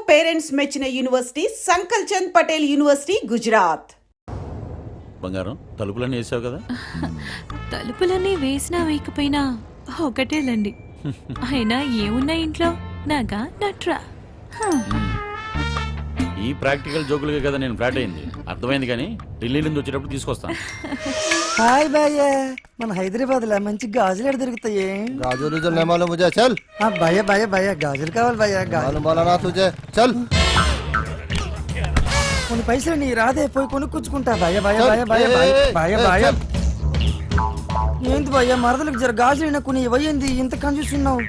Parents మెచ్చిన university సంకల్ Chand Patel university Gujarat. బంగారం తలుపులన్నీ వేసావు కదా? తలుపులన్నీ వేసినా వేయకపోయినా ఒకటేలండి. అయినా ఏమున్నా ఇంట్లో నాగా నట్రా. ఈ ప్రాక్టికల్ జోకులుగా కదా నేను ఫ్లాట్ అయింది. అర్థమైంది, కానీ ఢిల్లీ నుంచి వచ్చేటప్పుడు తీసుకొస్తాను. హాయ్ భయ్య, మన హైదరాబాద్ లో మంచి గాజులు ఎక్కడ దొరుకుతాయి? गाजर उजर नहीं मालूम मुझे, चल। భయ్య భయ్య భయ్య గాజులు కావాలి భయ్య. मालूम वाला ना तुझे, चल। కొన్ని పైసలు నీ రాదే, పోయి కొనుక్కొచ్చుకుంటా భయ్య భయ్య భయ్య భయ్య భయ్య భయ్య. ఏంటి భయ్య, మరదలకు జర గాజులు కొన్ని ఇవ్వయింది, ఇంత కన్ఫ్యూస్తున్నావు?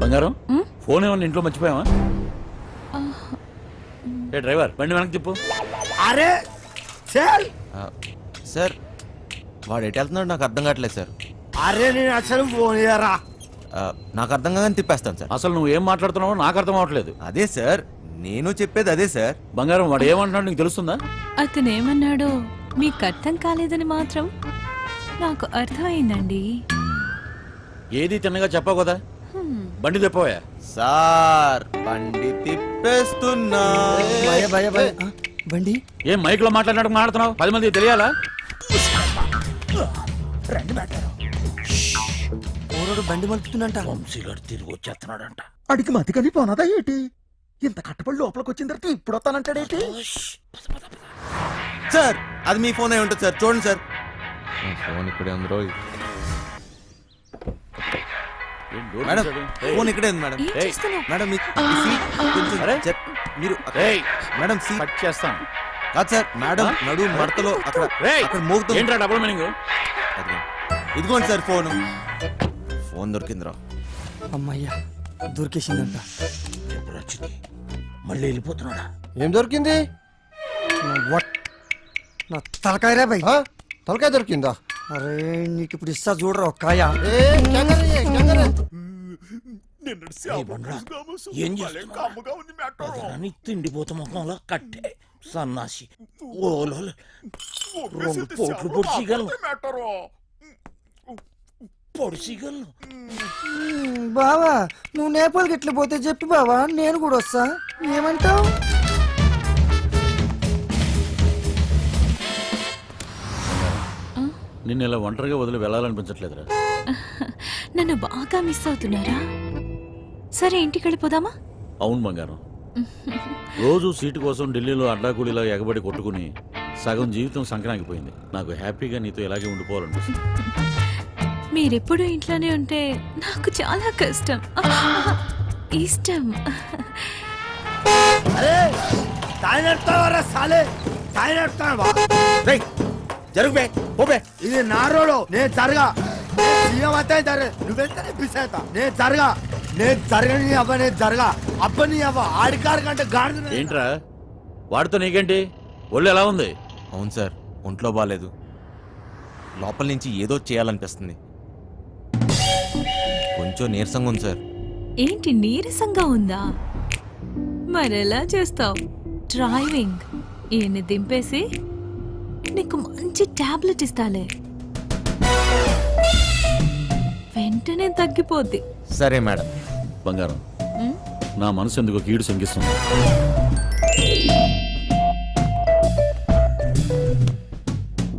బంగారం ఫోన్ ఏమన్నా ఇంట్లో మర్చిపోయావా? ఏ డ్రైవర్, బండి వెనక్కి తిప్పు. అరే చల్. సార్ వాడు ఎటు వెళ్తున్నాడు నాకు అర్థం కావట్లేదు సార్. అరే నేను అసలు ఫోన్ చేయరా. నాకు అర్థం కాగానే తిప్పేస్తాను సార్. అసలు నువ్వు ఏం మాట్లాడుతున్నావో నాకు అర్థం అవట్లేదు. అదే సార్ నేను చెప్పేది అదే సార్. బంగారం వాడు ఏమంటున్నాడు నీకు తెలుస్తుందా? అతనేమన్నాడో మీకు అర్థం కాలేదని మాత్రం నాకు అర్థమైందండి. ఏది తిన్నగా చెప్పావు కదా, బండి తిప్పవా? సార్ బండి తిప్పేస్తున్నా. భయ్య భయ్య భయ్య బండి ఏం మైక్ లో మాట్లాడినట్టు మాట్లాడుతున్నావు? 10 మందికి తెలియాలా? ఊరోడు బండి మలుపుతుందంట. వంశీగాడు తిరిగి వచ్చేస్తున్నాడంట. అడిగి మతికని పోనదా ఏంటి? ఇంత కట్టబడి లోపలికి వచ్చిన తర్వాత ఇప్పుడు వస్తానంటాడేంటి? సార్ అది మీ ఫోన్ అయి ఉంటుంది సార్, చూడండి సార్. ఫోన్ ఇక్కడే ఉంది రోయ్. మేడం ఫోన్ ఇక్కడే ఉంది మేడం. ఏం చేస్తున్నావ్? మేడం మీ సీట్ కొంచెం మీరు మేడం సీట్ కట్ చేస్తాను. కాదు సార్, మేడం నడు మడతలో అక్కడ అక్కడ మోగుతుంది. ఏంట్రా డబుల్ మీనింగ్? ఇదిగోండి సార్ ఫోన్. ఫోన్ దొరికిందిరా. అమ్మయ్యా దొరికేసిందంట. మళ్ళీ వెళ్ళిపోతున్నాడా? ఏం దొరికింది? నా తలకాయరా భయ్. हाँ? తలకాయ దొరికిందా? అరే నీకు ఇప్పుడు ఇస్తా చూడరా ఒక కాయ. ఏ क्या कर रही है, क्या कर रही है? ఏం చేస్తున్నావు? తిండిపోత ముఖంలో కట్టే సన్నాసి. ఓలో 2 పోట్లు పొడిచిగలను. పొడిచిగలను. బావా నువ్వు నేపాల్కి ఎట్లా పోతే చెప్పి బావా, నేను కూడా వస్తా. ఏమంటావు? నిన్ను ఇలా ఒంటరిగా వదిలి వెళ్ళాలనిపించట్లేదురా. నన్ను బాగా మిస్ అవుతున్నారా? సరే ఇంటికి వెళ్ళిపోదామా? అవును బంగారం, రోజు సీటు కోసం ఢిల్లీలో అడ్డాకూడిలా ఎగబడి కొట్టుకుని సగం జీవితం సంక్రాంతిపోయింది. నాకు హ్యాపీగా నీతో ఇలాగే ఉండిపోవాలనిపిస్తుంది. మీరెప్పుడు ఇంట్లోనే ఉంటే నాకు చాలా కష్టం. ఇష్టం. ఇది నా రోడ్, నేను జరగా. నువ్వెంత నేను జరగా. నేను జరగని అవ్వ, నేను జరగా అబ్బని అవ్వ. ఆడికారు కంటే గాడి. ఏంట్రా వాడితో నీకేంటి? ఒళ్ళు ఎలా ఉంది? అవును సార్, ఒంట్లో బాగాలేదు. లోపల నుంచి ఏదో చేయాలనిపిస్తుంది. కొంచెం నీరసంగా ఉంది సార్. ఏంటి నీరసంగా ఉందా? మరెలా చేస్తావు? డ్రైవింగ్ ఈయన్ని దింపేసి నీకు మంచి టాబ్లెట్ ఇస్తాలే, వెంటనే తగ్గిపోద్ది. సరే మేడం. బంగారం, నా మనసు ఎందుకో కీడు శంకిస్తుంది.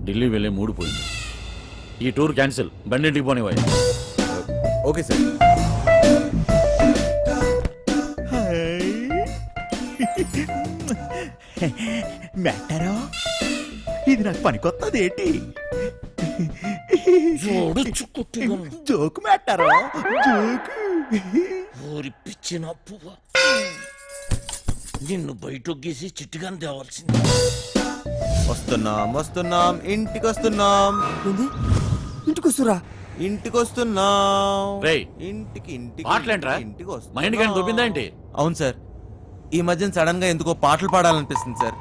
ఢిల్లీ వెళ్ళే మూడు పోయింది. ఈ టూర్ క్యాన్సిల్, బండింటికి పోనివ్వాలి. Okay sir. మెట్టారో ఇది నాకు పనికొత్తది ఏంటి? జోకు మెట్టారో జోకు. ఊరి పిచ్చిన పువ్వ, నిన్ను బయటొగ్గేసి చిట్టుగాని తేవాల్సింది. వస్తున్నాం వస్తున్నాం, ఇంటికి వస్తున్నాం. ఇంటికి వస్తురా? ఇంటికి వస్తున్నాం. రేయ్, ఇంటికి ఇంటికి పాటలేంట్రా? ఇంటికి మా ఇంటికి ఆయన దొబ్బిందా ఏంటి? అవును సార్, ఈ మధ్యన సడన్ గా ఎందుకో పాటలు పాడాలనిపిస్తుంది సార్.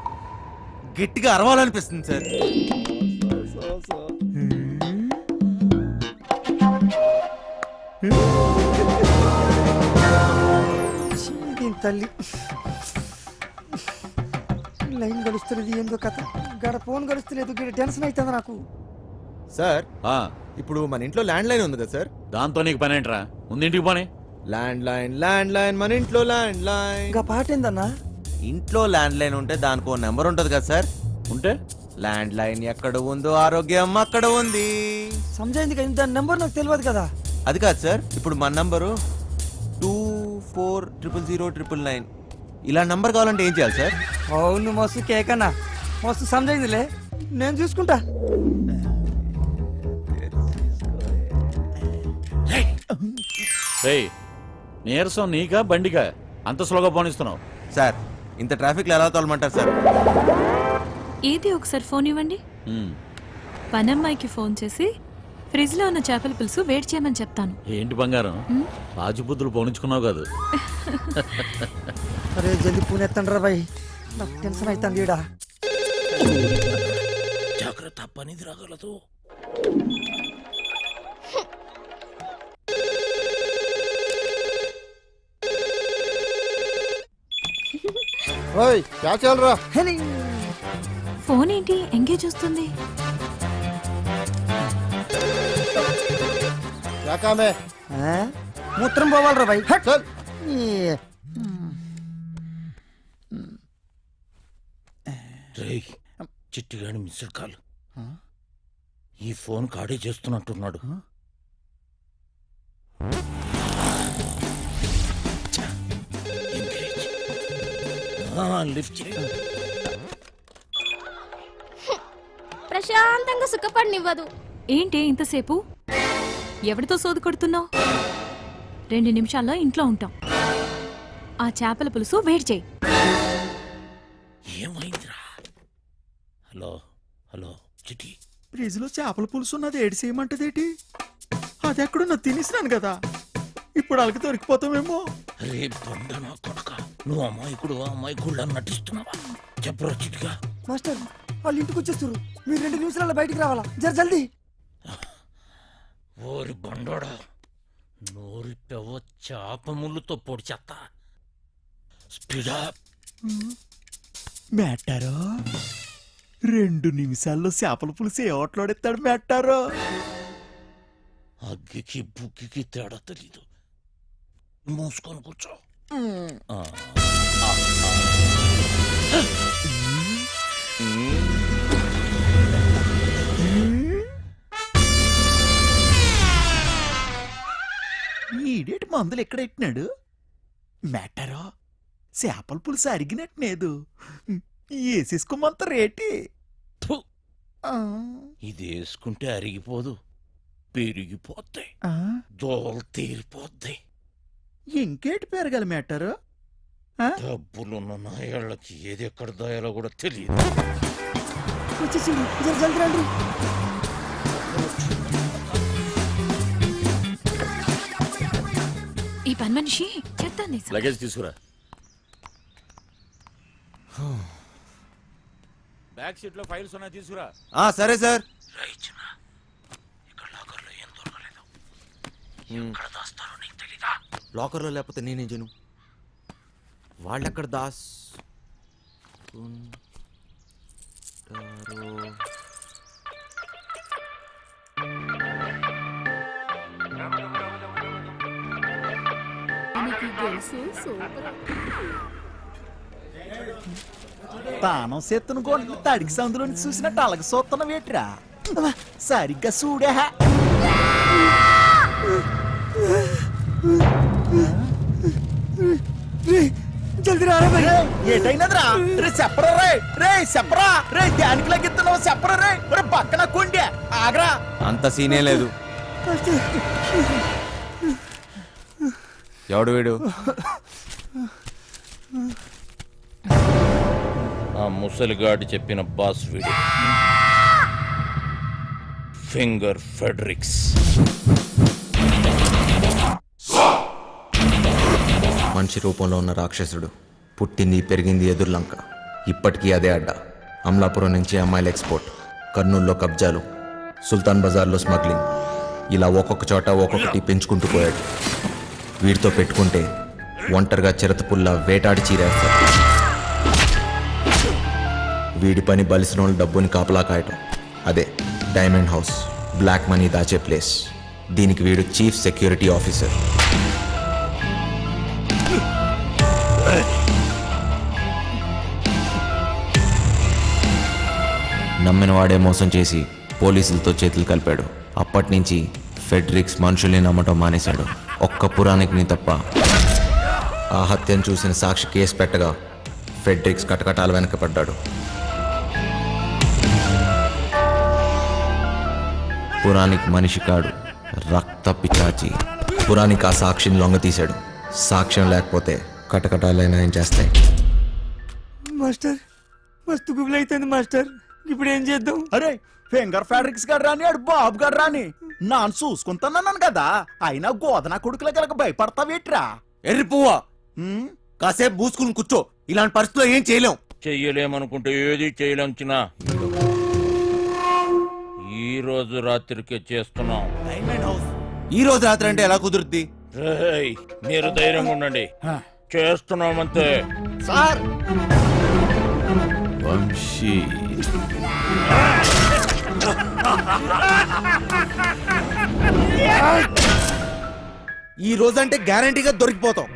గట్టిగా అరవాలనిపిస్తుంది సార్. తల్లి లైన్ గడుస్తున్నది ఏందో కథ. గడ ఫోన్ గడుస్తలేదు, గడ టెన్షన్ అవుతుంది నాకు. సార్ ఆ, ఇప్పుడు మన ఇంట్లో ల్యాండ్ లైన్ ఉంది కదా సార్. దాంతో నీకు పని ఏంట్రా ముందు ఇంటికి పోనీ. ల్యాండ్ లైన్ మన ఇంట్లో ల్యాండ్ లైన్. ఇంకా పాట ఏందన్నా? ఇంట్లో ల్యాండ్ లైన్ ఉంటే దానికి ఓ నెంబర్ ఉంటది కదా సార్. ఉంటే ల్యాండ్ లైన్ ఎక్కడ ఉందో ఆరోగ్యం అక్కడ ఉంది. సమజైంది కదా, దాని నెంబర్ నాకు తెలియదు కదా. అది కాదు సార్, ఇప్పుడు మన నంబరు 240009. ఇలా నంబర్ కావాలంటే ఏం చేయాలి సార్? అవును మస్తు కేక్ అన్నా, మస్తు సమజైందిలే, నేను చూసుకుంటా. రేయ్, నీరసం నీకా బండికా అంత స్లోగా పోనిస్తున్నావు? సార్ ఇంత ట్రాఫిక్ లో ఎలా తోలమంటారు సార్? ఏది ఒకసారి ఫోన్ ఇవ్వండి. ఉమ్, పనమ్మాయికి ఫోన్ చేసి ఫ్రిడ్జ్ లో ఉన్న చేపల పులుసు వేడి చేయమని చెప్తాను. ఏంటి బంగారం రాజుబుద్ధులు పోనించుకున్నావు కాదు. అరే జల్దీ పూనెత్తండి రా బాయ్, నాకు టెన్షన్ అవుతుంది ఈడ. జాగ్రత్త, పనిది రాగలదు. ఓయ్ క్యా చల్ రా? హెనీ. ఫోన్ ఏంటి ఎంగేజ్ వస్తుంది? క్యా కామ్ హై? ఆ? మూత్రం పోవాలి రా బాయ్. హట్. చల్. ఈ. రేయ్, చిట్టిగాడి మిస్డ్ కాల్. ఈ ఫోన్ కాడే చేస్తున్నట్టున్నాడు. ఛ, ఎంగేజ్. లిఫ్ట్ చేయి. ప్రశాంతంగా సుఖపడినివ్వదు. ఏంటి ఇంతసేపు? ఎవరితో సోదు కొడుతున్నావు? 2 నిమిషాల్లో ఇంట్లో ఉంటాం. ఆ చేపల పులుసు వేడి చేయి. ఏమైందిరా? హలో హలో చిట్టి. ఫ్రిడ్జ్ లో చేపల పులుసు ఉన్నది ఏడు చేయమంటదేటి? అది ఎక్కడున్నా తినేసినాను కదా, ఇప్పుడు వాళ్ళకి దొరికిపోతామేమో. రే బండ నా కొడక, నువ్వు అమాయకుడు నటిస్తున్నావా? చెప్పరా చిట్టిగా. మాస్టర్ వాళ్ళు ఇంటికి వచ్చేస్తారు, మీరు 2 నిమిషాలలో బయటికి రావాలా, జర జల్దీ. ఓరి బండోడా, నోరి పెవ చేప ముళ్ళుతో పొడి చెత్త. స్పీడా. మేటారో 2 నిమిషాల్లో చేపల పులుసు ఏ ఓట్లాడెత్తాడు మేటారో. అగ్గికి బుగ్గికి తేడా తెలీదు. మూసుకొని కూర్చో. ఆ. ఈడేటి మందులు ఎక్కడెట్టినాడు మేటారో? చేపల పులుసు అరిగినట్లేదు, వేసేసుకోమంత రేటి. ఫు. ఇది వేసుకుంటే అరిగిపోదు, పెరిగిపోతాయి, దోలు తీరిపోద్ది. ఇంకేటి పెరగాలి మేటారో? డబ్బులున్న నాయాళ్ళకి ఏది ఎక్కడ దాయాలో కూడా తెలియదు. వచ్చేసింది, జర జల్దీ రండి. ఈ పని మనిషి చెప్తాను. లగేజ్ తీసుకురా. బ్యాక్ సీట్ లో ఫైల్స్ ఉన్నాయి, తీసుకురా. సరే సార్. రైచిన, ఇక్కడ లాకర్లో ఏం దొరకలేదు. ఎక్కడ దాస్తారో నీకు తెలీదా? లాకర్లో లేకపోతే నేనేం చేయను? వాళ్ళెక్కడ దాస్ తానం సెత్తును గొంటలు తడికి సందులో చూసినట్టు అలాగ సొత్తన వేట్రా. సరిగ్గా చూడే. జల్దీ రారా బాయ్. ఏటైనదిరా? రే చెప్పరా రే, రే చెప్పరా రే, దానికి లాగిస్తున్నావు చెప్పరా రే. రే పక్కన కొండే ఆగరా. అంత సీనే లేదు. ఎవడు వీడు? ఆ ముసలిగాడి చెప్పిన బాస్ వీడు, ఫింగర్ ఫెడరిక్స్. మనిషి రూపంలో ఉన్న రాక్షసుడు, పుట్టింది పెరిగింది ఎదుర్లంక, ఇప్పటికీ అదే అడ్డ. అమలాపురం నుంచి అమ్మాయిల ఎక్స్పోర్ట్, కర్నూలులో కబ్జాలు, సుల్తాన్ బజార్లో స్మగ్లింగ్, ఇలా ఒక్కొక్క చోట ఒక్కొక్కటి పెంచుకుంటూ పోయాడు. వీడితో పెట్టుకుంటే ఒంటరిగా చిరతపుల్లా వేటాడి చీరేస్తాడు. వీడి పని బలిసిన వాళ్ళ డబ్బుని కాపలా కాయటం, అదే డైమండ్ హౌస్. బ్లాక్ మనీ దాచే ప్లేస్. దీనికి వీడు చీఫ్ సెక్యూరిటీ ఆఫీసర్. నమ్మిన వాడే మోసం చేసి పోలీసులతో చేతులు కలిపాడు. అప్పటి నుంచి ఫెడ్రిక్స్ మనుషుల్ని నమ్మటం మానేశాడు. ఒక్క పురాణికిని తప్ప. ఆ హత్యను చూసిన సాక్షి కేసు పెట్టగా ఫెడ్రిక్స్ కటకటాల వెనకపడ్డాడు. పురాణిక్ మనిషి కాడు, రక్త పిచాచి. పురాణిక్ ఆ సాక్షిని లొంగ తీశాడు. సాక్ష్యం లేకపోతే కటకటాలైనా ఏం చేస్తాయి. మాస్టర్ మస్తు గుబులు అవుతుంది మాస్టర్. ఇప్పుడు ఏం చేద్దాం? అరే ఫింగర్ ఫ్యాడ్రిక్స్ గడ్ రాని ఆడు బాబు గడ్ రాని నాను చూసుకుంటున్నాను కదా. అయినా గోదన కొడుకుల కనుక భయపడతావేట్రా? ఎర్రి పువ్వా, కాసేపు పూసుకుని కూర్చో. ఇలాంటి పరిస్థితుల్లో ఏం చేయలేం. చెయ్యలేమనుకుంటే ఏది చేయలేంచినా ఈ రోజు రాత్రికి చేస్తున్నాం. ఈ రోజు రాత్రి అంటే ఎలా కుదురుద్ది? రేయ్, మీరు ధైర్యంగా ఉండండి, చేస్తున్నామంతే. సార్ వంశీ ఈ రోజు అంటే గ్యారంటీగా దొరికిపోతాం.